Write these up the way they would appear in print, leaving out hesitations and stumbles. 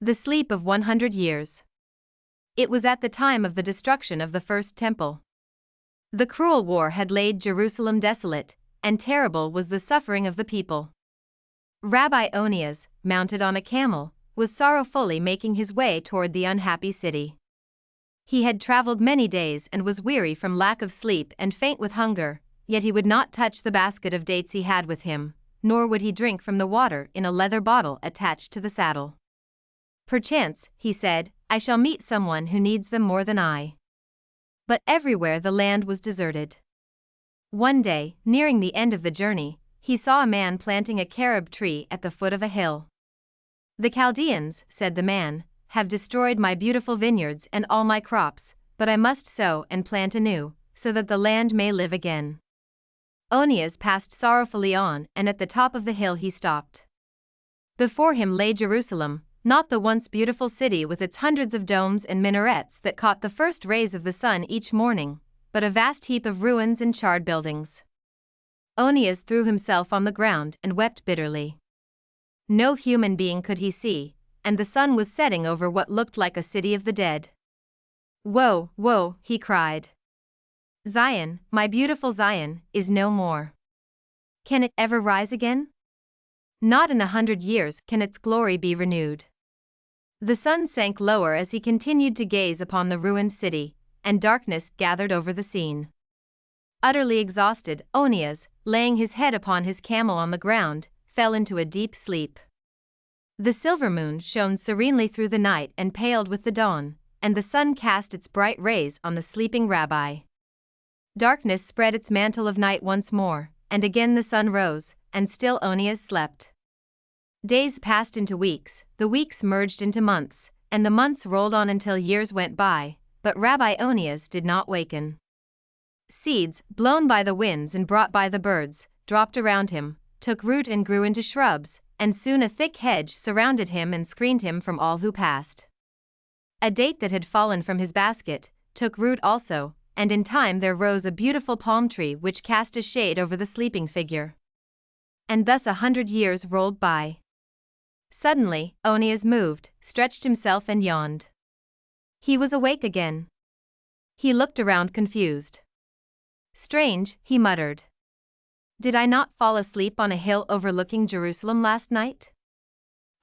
The sleep of 100 years. It was at the time of the destruction of the first temple. The cruel war had laid Jerusalem desolate, and terrible was the suffering of the people. Rabbi Onias, mounted on a camel, was sorrowfully making his way toward the unhappy city. He had traveled many days and was weary from lack of sleep and faint with hunger, yet he would not touch the basket of dates he had with him, nor would he drink from the water in a leather bottle attached to the saddle. "Perchance," he said, "I shall meet someone who needs them more than I." But everywhere the land was deserted. One day, nearing the end of the journey, he saw a man planting a carob tree at the foot of a hill. "The Chaldeans," said the man, "have destroyed my beautiful vineyards and all my crops, but I must sow and plant anew, so that the land may live again." Onias passed sorrowfully on, and at the top of the hill he stopped. Before him lay Jerusalem, not the once beautiful city with its hundreds of domes and minarets that caught the first rays of the sun each morning, but a vast heap of ruins and charred buildings. Onias threw himself on the ground and wept bitterly. No human being could he see, and the sun was setting over what looked like a city of the dead. "Woe, woe," he cried. "Zion, my beautiful Zion, is no more. Can it ever rise again? Not in 100 years can its glory be renewed." The sun sank lower as he continued to gaze upon the ruined city, and darkness gathered over the scene. Utterly exhausted, Onias, laying his head upon his camel on the ground, fell into a deep sleep. The silver moon shone serenely through the night and paled with the dawn, and the sun cast its bright rays on the sleeping rabbi. Darkness spread its mantle of night once more, and again the sun rose, and still Onias slept. Days passed into weeks, the weeks merged into months, and the months rolled on until years went by, but Rabbi Onias did not waken. Seeds, blown by the winds and brought by the birds, dropped around him, took root and grew into shrubs, and soon a thick hedge surrounded him and screened him from all who passed. A date that had fallen from his basket took root also, and in time there rose a beautiful palm tree which cast a shade over the sleeping figure. And thus 100 years rolled by. Suddenly, Onias moved, stretched himself and yawned. He was awake again. He looked around confused. "Strange," he muttered. "Did I not fall asleep on a hill overlooking Jerusalem last night?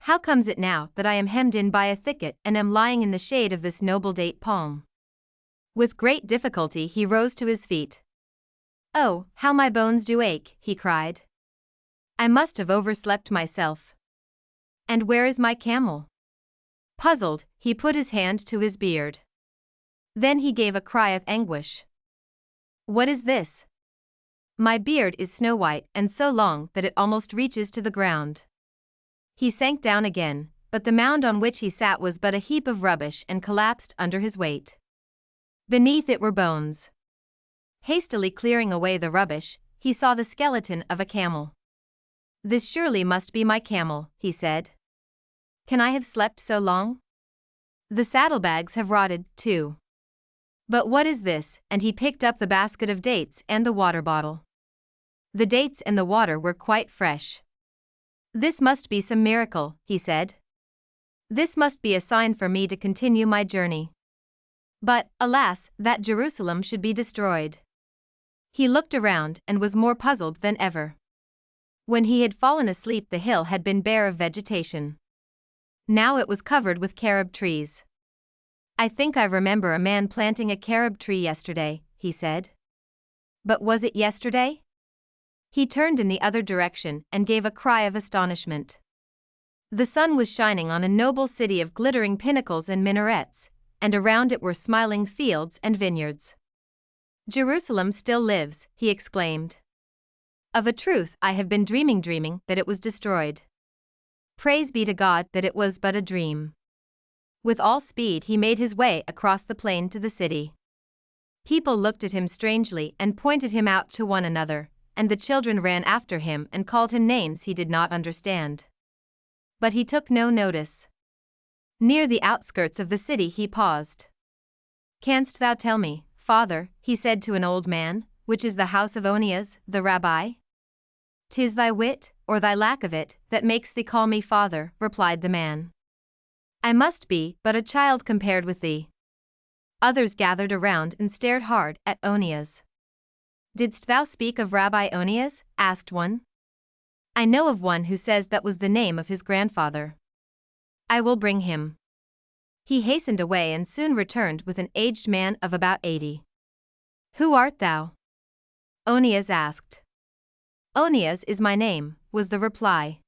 How comes it now that I am hemmed in by a thicket and am lying in the shade of this noble date palm?" With great difficulty he rose to his feet. "Oh, how my bones do ache," he cried. "I must have overslept myself. And where is my camel?" Puzzled, he put his hand to his beard. Then he gave a cry of anguish. "What is this? My beard is snow-white and so long that it almost reaches to the ground." He sank down again, but the mound on which he sat was but a heap of rubbish and collapsed under his weight. Beneath it were bones. Hastily clearing away the rubbish, he saw the skeleton of a camel. "This surely must be my camel," he said. "Can I have slept so long? The saddlebags have rotted, too. But what is this?" And he picked up the basket of dates and the water bottle. The dates and the water were quite fresh. "This must be some miracle," he said. "This must be a sign for me to continue my journey. But, alas, that Jerusalem should be destroyed." He looked around and was more puzzled than ever. When he had fallen asleep, the hill had been bare of vegetation. Now it was covered with carob trees. "I think I remember a man planting a carob tree yesterday," he said. But was it yesterday? He turned in the other direction and gave a cry of astonishment. The sun was shining on a noble city of glittering pinnacles and minarets, and around it were smiling fields and vineyards. "Jerusalem still lives," he exclaimed. "Of a truth I have been dreaming that it was destroyed. Praise be to God that it was but a dream." With all speed he made his way across the plain to the city. People looked at him strangely and pointed him out to one another, and the children ran after him and called him names he did not understand. But he took no notice. Near the outskirts of the city he paused. "Canst thou tell me, Father," he said to an old man, "which is the house of Onias, the rabbi?" "'Tis thy wit, or thy lack of it, that makes thee call me father," replied the man. I must be but a child compared with thee. Others gathered around and stared hard at Onias. Didst thou speak of Rabbi Onias? Asked one. I know of one who says that was the name of his grandfather. I will bring him. He hastened away and soon returned with an aged man of about 80. Who art thou? Onias asked. Onias is my name, was the reply.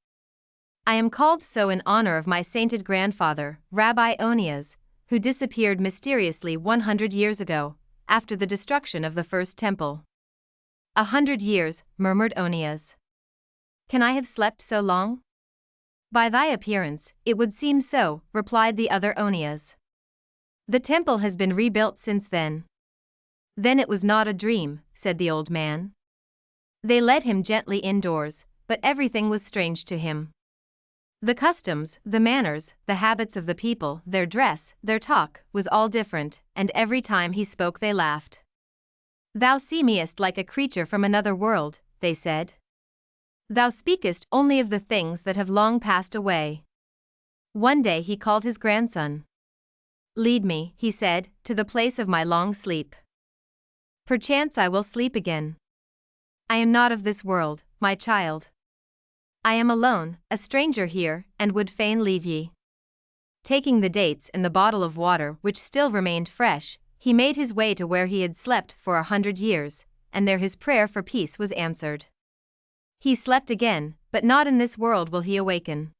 I am called so in honor of my sainted grandfather, Rabbi Onias, who disappeared mysteriously 100 years ago, after the destruction of the first temple. 100 years, murmured Onias. Can I have slept so long? By thy appearance, it would seem so, replied the other Onias. The temple has been rebuilt since then. Then it was not a dream, said the old man. They led him gently indoors, but everything was strange to him. The customs, the manners, the habits of the people, their dress, their talk, was all different, and every time he spoke they laughed. Thou seemest like a creature from another world, they said. Thou speakest only of the things that have long passed away. One day he called his grandson. Lead me, he said, to the place of my long sleep. Perchance I will sleep again. I am not of this world, my child. I am alone, a stranger here, and would fain leave ye. Taking the dates and the bottle of water which still remained fresh, he made his way to where he had slept for 100 years, and there his prayer for peace was answered. He slept again, but not in this world will he awaken.